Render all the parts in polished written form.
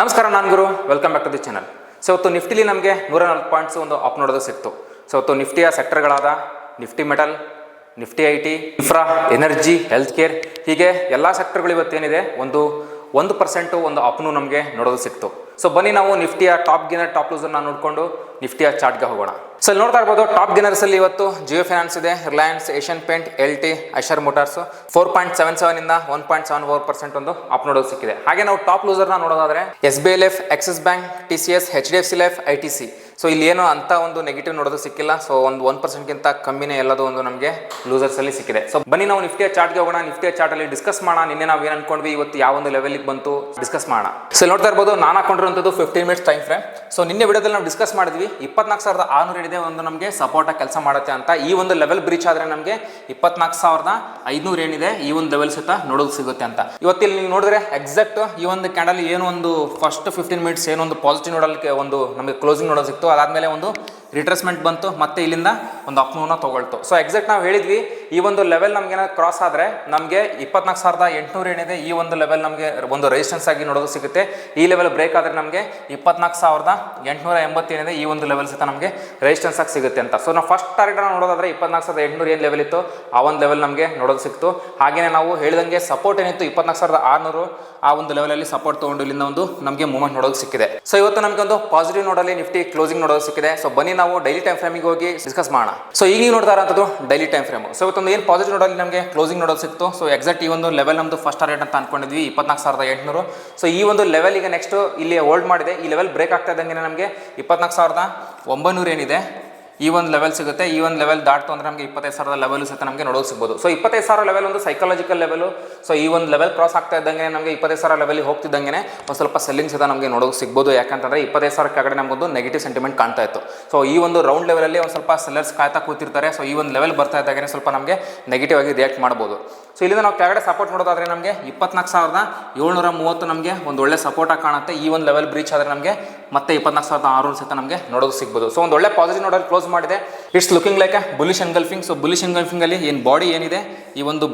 ನಮಸ್ಕಾರ, ನಾನು Guru. Welcome back to the channel. So ಇವತ್ತು ನಿಫ್ಟಿಲಿ ನಮಗೆ 140 ಪಾಯಿಂಟ್ಸ್ ಒಂದು ಅಪ್ ನೋಡೋದು ಸಿಕ್ತು. ಸೊ ಇವತ್ತು ನಿಫ್ಟಿಯ ಸೆಕ್ಟರ್ಗಳಾದ Nifty metal, Nifty IT, infra, energy, health care, ಹೀಗೆ ಎಲ್ಲ ಸೆಕ್ಟರ್ಗಳು ಇವತ್ತೇನಿದೆ ಒಂದು 1% ಒಂದು ಅಪ್ನು ನಮಗೆ ನೋಡೋದು ಸಿಕ್ತು. ಸೊ ಬನ್ನಿ ನಾವು ನಿಫ್ಟಿಯ ಟಾಪ್ ಗೇನರ್ ಟಾಪ್ ಲೂಸರ್ನ ನೋಡಿಕೊಂಡು ನಿಫ್ಟಿಯ ಚಾರ್ಟ್ಗೆ ಹೋಗೋಣ. ಸೊ ಇಲ್ಲಿ ನೋಡ್ತಾ ಇರ್ಬೋದು, ಟಾಪ್ ಗೇನರ್ಸ್ ಅಲ್ಲಿ ಇವತ್ತು ಜಿಯೋ ಫೈನಾನ್ಸ್ ಇದೆ, Reliance, Asian paint, LT, Eicher motors 4.77 ಇಂದ 1.74% ಒಂದು ಅಪ್ ನೋಡೋದು ಸಿಕ್ಕಿದೆ. ಹಾಗೆ ನಾವು ಟಾಪ್ ಲೂಸರ್ನ ನೋಡೋದಾದ್ರೆ SBI life, Axis bank, TCS, HDFC life, ITC. So ಇಲ್ಲಿ ಏನು ಅಂತ ಒಂದು ನೆಗೆಟಿವ್ ನೋಡೋದು ಸಿಕ್ಕಿಲ್ಲ. ಸೊ ಒಂದು 1%ಗಿಂತ ಕಮ್ಮಿನೇ ಎಲ್ಲದೂ ಒಂದು ನಮಗೆ ಲೂಸರ್ಸ್ ಅಲ್ಲಿ ಸಿಕ್ಕಿದೆ. ಸೊ ಬನ್ನಿ ನಾವು ನಿಫ್ಟಿಯ ಚಾರ್ಟ್ಗೆ ಹೋಗೋಣ. ನಿಫ್ಟಿಯ ಚಾರ್ಟ್ ಅಲ್ಲಿ ಡಿಸ್ಕಸ್ ಮಾಡೋಣ. ನಿನ್ನೆ ನಾವು ಏನು ಅನ್ಕೊಂಡ್ವಿ, ಇವತ್ತು ಯಾವ ಒಂದು ಲೆವೆಲ್ಗೆ ಬಂತು ಡಿಸ್ಕಸ್ ಮಾಡೋಣ. ಸೊ ನೋಡ್ತಾ ಇರ್ಬೋದು, ನಾನು ಹಾಕೊಂಡಿರುವಂಥದ್ದು 15 ಮಿನಿಟ್ಸ್ ಟೈಮ್ ಫ್ರೇಮ್. ಸೊ ನಿನ್ನೆ ವಿಡಿಯೋದಲ್ಲಿ ನಾವು ಡಿಸ್ಕಸ್ ಮಾಡಿದ್ವಿ 24,600 ಏನಿದೆ ಒಂದು ನಮಗೆ ಸಪೋರ್ಟ್ ಆಗಿ ಕೆಲಸ ಮಾಡುತ್ತೆ ಅಂತ. ಈ ಒಂದು ಲೆವೆಲ್ ಬ್ರೀಚ್ ಆದ್ರೆ ನಮಗೆ 24,500 ಏನಿದೆ ಈ ಒಂದು ಲೆವೆಲ್ ಸಹಿತ ನೋಡೋದು ಸಿಗುತ್ತೆ ಅಂತ. ಇವತ್ತಿಲ್ಲಿ ನೀವು ನೋಡಿದ್ರೆ ಎಕ್ಸಾಕ್ಟ್ ಈ ಒಂದು ಕ್ಯಾಂಡಲ್ ಏನು ಒಂದು ಫಸ್ಟ್ 15 ಮಿನಿಟ್ಸ್ ಏನೊಂದು ಪಾಸಿಟಿವ್ ನೋಡಲಿಕ್ಕೆ ಒಂದು ನಮಗೆ ಕ್ಲೋಸಿಂಗ್ ನೋಡೋದು ಸಿಕ್ತು. ಅದಾದ್ಮೇಲೆ ಒಂದು ರಿಟ್ರೇಸ್ಮೆಂಟ್ ಬಂತು, ಮತ್ತೆ ಇಲ್ಲಿಂದ ಒಂದು ಅಪ್ ಮೂವ್ನ ತಗೊಳ್ತು. ಸೊ ಎಕ್ಸಾಕ್ಟ್ ನಾವು ಹೇಳಿದ್ವಿ ಈ ಒಂದು ಲೆವೆಲ್ ನಮ್ಗೆ ಏನಾದ್ರು ಕ್ರಾಸ್ ಆದ್ರೆ ನಮಗೆ 24,800 ಏನಿದೆ ಈ ಒಂದು ಲೆವೆಲ್ ನಮಗೆ ಒಂದು ರೆಸಿಸ್ಟೆನ್ಸ್ ಆಗಿ ನೋಡೋದು ಸಿಗುತ್ತೆ. ಈ ಲೆವೆಲ್ ಬ್ರೇಕ್ ಆದ್ರೆ ನಮಗೆ 24,880 ಏನಿದೆ ಈ ಒಂದು ಲೆವೆಲ್ ಸಹಿತ ನಮಗೆ ರೆಸಿಸ್ಟೆನ್ಸ್ ಆಗಿ ಸಿಗುತ್ತೆ ಅಂತ. ಸೊ ನಾವು ಫಸ್ಟ್ ಟಾರ್ಗೆಟ್ ನೋಡೋದಾದ್ರೆ 24,800 ಏನು ಲೆವೆಲ್ ಇತ್ತು ಆ ಒಂದು ಲೆವೆಲ್ ನಮಗೆ ನೋಡೋದು ಸಿಕ್ತು. ಹಾಗೇನೆ ನಾವು ಹೇಳಿದಂಗೆ ಸಪೋರ್ಟ್ ಏನಿತ್ತು 24,600 ಆ ಒಂದು ಲೆವೆಲಲ್ಲಿ ಸಪೋರ್ಟ್ ತಗೊಂಡು ಇಲ್ಲಿಂದ ಒಂದು ನಮಗೆ ಮೂವ್ಮೆಂಟ್ ನೋಡೋದು ಸಿಕ್ಕಿದೆ. ಸೊ ಇವತ್ತು ನಮಗೆ ಒಂದು ಪಾಸಿಟಿವ್ ನೋಡಲ್ಲಿ ನಿಫ್ಟಿ ಕ್ಲೋಸಿಂಗ್ ನೋಡೋದು ಸಿಕ್ಕಿದೆ. ಸೊ ಬನ್ನಿ ನಾವು ಡೈಲಿ ಟೈಮ್ ಫ್ರೇಮಿಗೆ ಹೋಗಿ ಡಿಸ್ಕಸ್ ಮಾಡೋಣ. ಸೊ ಈಗ ನೋಡ್ತಾ ಇರೋಂಥದ್ದು ಡೈಲಿ ಟೈಮ್ ಫ್ರೇಮ್. ಸೊ ಇವತ್ತೊಂದು ಏನು ಪಾಸಿಟಿವ್ ನೋಡಲ್ಲಿ ನಮಗೆ ಕ್ಲೋಸಿಂಗ್ ನೋಡೋದು ಸಿಕ್ತು. ಸೊ ಎಕ್ಸಾಕ್ಟ್ ಈ ಒಂದು ಲೆವೆಲ್ ನಮ್ಮದು ಫಸ್ಟ್ ಟಾರ್ಗೆಟ್ ಅಂತ ಅನ್ಕೊಂಡಿದ್ವಿ 24,800. ಸೊ ಈ ಒಂದು ಲೆವೆಲ್ ಈಗ ನೆಕ್ಸ್ಟ್ ಇಲ್ಲಿ ಹೋಲ್ಡ್ ಮಾಡಿದೆ. ಈ ಲೆವೆಲ್ ಬ್ರೇಕ್ ಆಗ್ತಾ ಇದ್ದಂಗೆ ನಮಗೆ 24,900 ಏನಿದೆ ಈ ಒಂದು ಲೆವೆಲ್ ಸಿಗುತ್ತೆ. ಈ ಒಂದು ಲೆವೆಲ್ ದಾಟ್ತು ಅಂದ್ರೆ ನಮಗೆ 25,000 ಲೆವೆಲ್ ಸಹಿತ ನಮಗೆ ನೋಡೋದು ಸಿಗ್ಬೋದು. ಸೊ 25,000 ಲೆವೆಲ್ ಒಂದು ಸೈಕಾಲಜಿಕಲ್ ಲೆವೆಲು. ಸೊ ಈ ಒಂದು ಲೆವೆಲ್ ಕ್ರಾಸ್ ಆಗ್ತಾ ಇದ್ದಂಗೆ ನಮಗೆ 25,000 ಲೆವೆಲ್ ಹೋಗ್ತಿದ್ದಂಗೆ ಒಂದು ಸ್ವಲ್ಪ ಸೆಲ್ಲಿಂಗ್ ಸಹಿತ ನಮಗೆ ನೋಡೋದು ಸಿಗ್ಬೋದು. ಯಾಕಂತಂದ್ರೆ 25,000 ಕೆಳಗಡೆ ನಮಗೊಂದು ನೆಗೆಟಿವ್ ಸೆಂಟಿಮೆಂಟ್ ಕಾಣ್ತಾ ಇತ್ತು. ಸೊ ಈ ಒಂದು ರೌಂಡ್ ಲೆವೆಲಲ್ಲಿ ಒಂದು ಸ್ವಲ್ಪ ಸೆಲ್ಲರ್ಸ್ ಕಾಯ್ತಾ ಕೂತಿರ್ತಾರೆ. ಸೊ ಈ ಒಂದು ಲೆವೆಲ್ ಬರ್ತಾ ಇದ್ದಾಗೆ ಸ್ವಲ್ಪ ನಮಗೆ ನೆಗೆಟಿವ್ ಆಗಿ ರಿಯಾಕ್ಟ್ ಮಾಡ್ಬೋದು. ಸೊ ಇಲ್ಲಿಂದ ನಾವು ಕೆಳಗಡೆ ಸಪೋರ್ಟ್ ನೋಡೋದಾದ್ರೆ ನಮಗೆ 24,730 ನಮಗೆ ಒಂದು ಒಳ್ಳೆ ಸಪೋರ್ಟ್ ಆಗಿ ಕಾಣುತ್ತೆ. ಈ ಒಂದು ಲೆವೆಲ್ ಬ್ರೀಚ್ ಆದರೆ ನಮಗೆ ಮತ್ತೆ 24,600 ಸಹಿತ ನಮಗೆ ನೋಡೋದು ಸಿಗ್ಬೋದು. ಸೊ ಒಂದು ಒಳ್ಳೆ ಪಾಸಿಟಿವ್ ನೋಡೋದು ಕ್ಲೋಸ್ ಮಾಡಿದೆ. It's looking like A bullish engulfing. So bullish engulfing ಅಲ್ಲಿ ಏನು ಬಾಡಿ ಏನಿದೆ ಈ ಒಂದು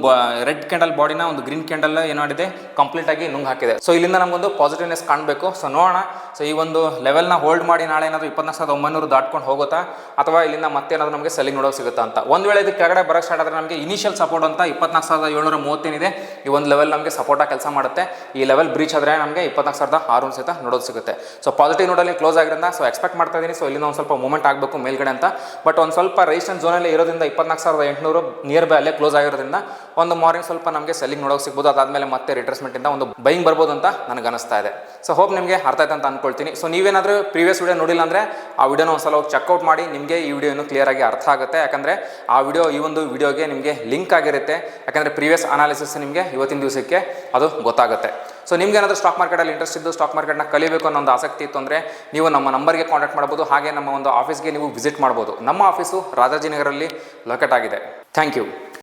ರೆಡ್ ಕ್ಯಾಂಡಲ್ ಬಾಡಿನ ಒಂದು ಗ್ರೀನ್ ಕ್ಯಾಂಡಲ್ ಏನು ಮಾಡಿದೆ ಕಂಪ್ಲೀಟ್ ಆಗಿ ನುಂಗ್ ಹಾಕಿದೆ. ಸೊ ಇಲ್ಲಿಂದ ನಮಗೊಂದು ಪಾಸಿಟಿವ್ನೆಸ್ ಕಾಣಬೇಕು. ಸೊ ನೋಡೋಣ. ಸೊ ಈ ಒಂದು ಲೆವೆಲ್ನ ಹೋಲ್ಡ್ ಮಾಡಿ ನಾಳೆ ಏನಾದರೂ 24,900 ದಾಟ್ಕೊಂಡು ಹೋಗುತ್ತಾ ಅಥವಾ ಇಲ್ಲಿಂದ ಮತ್ತೆ ಏನಾದರೂ ನಮಗೆ ಸೆಲ್ಲಿಂಗ್ ನೋಡೋಕೆ ಸಿಗುತ್ತಾ ಅಂತ. ಒಂದು ವೇಳೆ ಇದು ಕೆಳಗಡೆ ಬರೋಕ್ಕೆ ಸ್ಟಾರ್ಟ್ ಆದರೆ ನಮಗೆ ಇನಿಷಿಯಲ್ ಸಪೋರ್ಟ್ ಅಂತ 24,730 ಏನಿದೆ ಈ ಒಂದು ಲೆವೆಲ್ ನಮಗೆ ಸಪೋರ್ಟಾಗಿ ಕೆಲಸ ಮಾಡುತ್ತೆ. ಈ ಲೆವೆಲ್ ಬ್ರೀಚ್ ಆದರೆ ನಮಗೆ 24,600 ಸಹಿತ ನೋಡೋದು ಸಿಗುತ್ತೆ. ಸೊ ಪಾಸಿಟಿವ್ ನೋಡಲ್ಲಿ ಕ್ಲೋಸ್ ಆಗಿರೋದ್ರಿಂದ ಸೊ ಎಕ್ಸ್ಪೆಕ್ಟ್ ಮಾಡ್ತಾ ಇದ್ದೀನಿ. ಸೊ ಇಲ್ಲಿಂದ ಒಂದು ಸ್ವಲ್ಪ ಮೂವ್ಮೆಂಟ್ ಆಗಬೇಕು ಮೇಲ್ಗಡೆ ಅಂತ. ಬಟ್ ಒಂದು ಸ್ವಲ್ಪ ರೆಸಿಸ್ಟೆನ್ಸ್ ಝೋನಲ್ಲಿ ಇರೋದ್ರಿಂದ 24,800 ನಿಯರ್ ಬೈ ಅಲ್ಲೇ ಕ್ಲೋಸ್ ಆಗಿರೋದ್ರಿಂದ ಒಂದು ಮಾರ್ನಿಂಗ್ ಸ್ವಲ್ಪ ನಮಗೆ ಸೆಲ್ಲಿಂಗ್ ನೋಡೋಕೆ ಸಿಗ್ಬೋದು. ಅದಾದಮೇಲೆ ಮತ್ತೆ ರಿಟ್ರೇಸ್ಮೆಂಟಿಂದ ಒಂದು ಬೈಯಿಂಗ್ ಬರ್ಬೋದು ಅಂತ ನನಗೆ ಅನಿಸ್ತಾ ಇದೆ. ಸೊ ಹೋಪ್ ನಿಮಗೆ ಅರ್ಥ ಆಯ್ತು ಅಂತ ಅನ್ಕೊಳ್ತೀನಿ. ಸೊ ನೀವೇನಾದರೂ ಪ್ರೀವಿಯಸ್ ವಿಡಿಯೋ ನೋಡಿಲ್ಲ ಅಂದರೆ ಆ ವಿಡಿಯೋನ ಒಂದ್ಸಲ ಹೋಗಿ ಚೆಕ್ಔಟ್ ಮಾಡಿ. ನಿಮಗೆ ಈ ವಿಡಿಯೋ ಇನ್ನೂ ಕ್ಲಿಯರ್ ಆಗಿ ಅರ್ಥ ಆಗುತ್ತೆ. ಯಾಕಂದರೆ ಆ ವಿಡಿಯೋ ಈ ಒಂದು ವಿಡಿಯೋಗೆ ನಿಮಗೆ ಲಿಂಕ್ ಆಗಿರುತ್ತೆ. ಯಾಕಂದರೆ ಪ್ರೀವಿಯಸ್ ಅನಾಲಿಸಿಸ್ ನಿಮಗೆ ಇವತ್ತಿನ ದಿವಸಕ್ಕೆ ಅದು ಗೊತ್ತಾಗುತ್ತೆ. ಸೊ ನಿಮ್ಗೆ ಏನಾದರೂ ಸ್ಟಾಕ್ ಮಾರ್ಕೆಟಲ್ಲಿ ಇಂಟ್ರೆಸ್ಟ್ ಇದ್ದು ಸ್ಟಾಕ್ ಮಾರ್ಕೆಟ್ನ ಕಲಿಬೇಕು ಅನ್ನೋ ಒಂದು ಆಸಕ್ತಿ ಇತ್ತು ಅಂದರೆ ನೀವು ನಮ್ಮ ನಂಬರ್ಗೆ ಕಾಂಟ್ಯಾಕ್ಟ್ ಮಾಡ್ಬೋದು. ಹಾಗೆ ನಮ್ಮ ಒಂದು ಆಫೀಸ್ಗೆ ನೀವು ವಿಸಿಟ್ ಮಾಡ್ಬೋದು. ನಮ್ಮ ಆಫೀಸು ರಾಜಾಜಿನಗರಲ್ಲಿ ಲೊಕೇಟ್ ಆಗಿದೆ. Thank you.